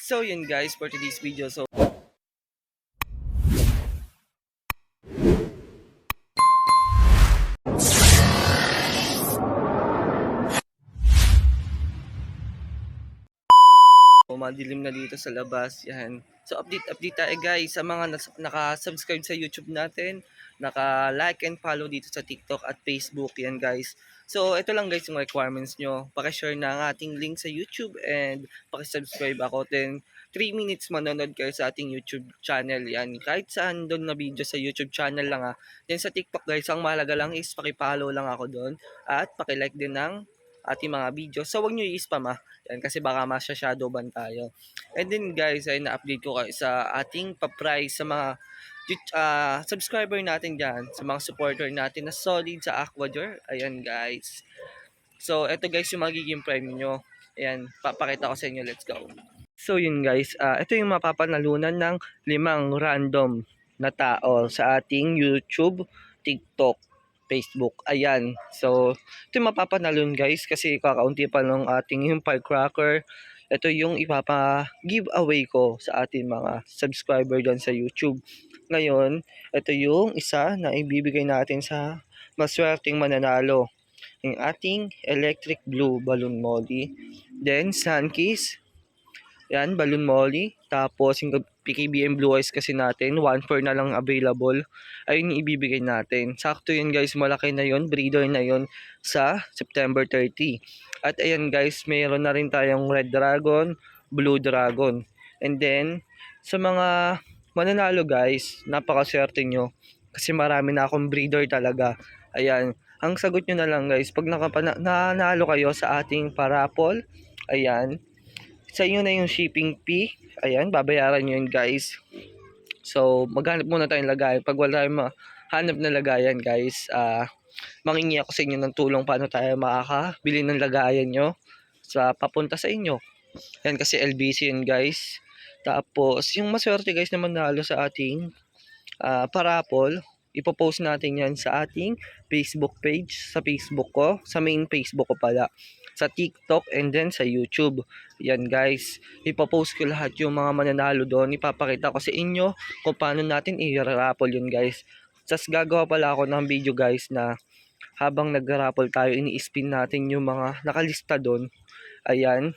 So yun guys for today's video. So madilim na dito sa labas. Yan. So update tayo guys sa mga naka-subscribe sa YouTube natin, naka-like and follow dito sa TikTok at Facebook. Yan guys. So ito lang guys yung requirements nyo. Paki-share na ang ating link sa YouTube and paki-subscribe ako. Then 3 minutes manonood kayo sa ating YouTube channel. Yan. Kahit saan doon na video sa YouTube channel lang ha. Then sa TikTok guys, ang mahalaga lang is paki-follow lang ako doon at paki-like din ng ating mga video. So wag nyo i-spam ha. Yan, kasi baka masya-shadow ban tayo. And then guys, ay na-update ko kayo sa ating pa-price sa mga subscriber natin dyan, sa mga supporter natin na solid sa Aquador. Ayan guys. So eto guys yung magiging prime nyo. Ayan, papakita ko sa inyo. Let's go. So yun guys, ito yung mapapanalunan ng 5 random na tao sa ating YouTube, TikTok, Facebook. Ayan. So, ito yung mapapanalun guys kasi kakaunti pa ng ating yung firecracker. Ito yung ipapa-giveaway ko sa ating mga subscriber dyan sa YouTube. Ngayon, ito yung isa na ibibigay natin sa maswerteng mananalo. Yung ating electric blue balloon molly. Then, Sunkiss. Yan, balloon molly. Tapos, yung PKBM Blue Eyes kasi natin, 1/4 na lang available. Ayun yung ibibigay natin. Sakto yun guys, malaki na yun, breeder na yun sa September 30. At ayan guys, mayroon na rin tayong Red Dragon, Blue Dragon. And then, sa mga mananalo guys, napakaswerte nyo. Kasi marami na akong breeder talaga. Ayan, ang sagot nyo na lang guys, pag nanalo kayo sa ating parapol, ayan, sa inyo na yung shipping fee. Ayan, babayaran nyo yun guys. So, maghanap muna tayong lagayan. Pag wala tayong mahanap na lagayan guys, mangingi ako sa inyo ng tulong paano tayo makakabili ng lagayan nyo sa papunta sa inyo. Yan kasi LBC yun guys. Tapos, yung maswerte guys na manalo sa ating parapol, ipopost natin yan sa ating Facebook page, sa Facebook ko, sa main Facebook ko pala, sa TikTok and then sa YouTube. Yan guys, ipopost ko lahat yung mga mananalo doon, ipapakita ko sa inyo kung paano natin i-raffle yun guys. Tapos gagawa pala ako ng video guys na habang nag-raffle tayo, ini-spin natin yung mga nakalista doon. Ayan,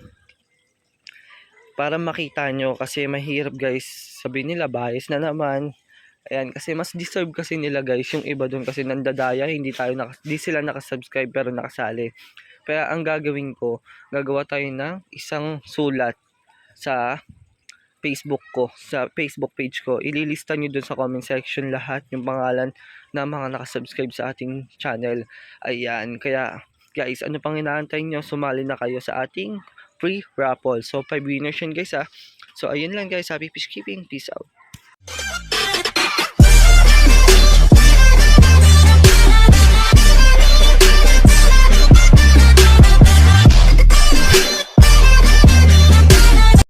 para makita nyo kasi mahirap guys, sabihin nila bias na naman. Ayan, kasi mas deserve kasi nila guys, yung iba doon kasi nandadaya, hindi sila nakasubscribe pero nakasali. Kaya ang gagawin ko, gagawa tayo ng isang sulat sa Facebook ko, sa Facebook page ko. Ililista nyo doon sa comment section lahat yung pangalan ng mga nakasubscribe sa ating channel. Ayan, kaya guys, ano pang inaantay nyo? Sumali na kayo sa ating free raffle. So, 5 winners yun guys ha. So, ayun lang guys. Happy fishkeeping. Peace out.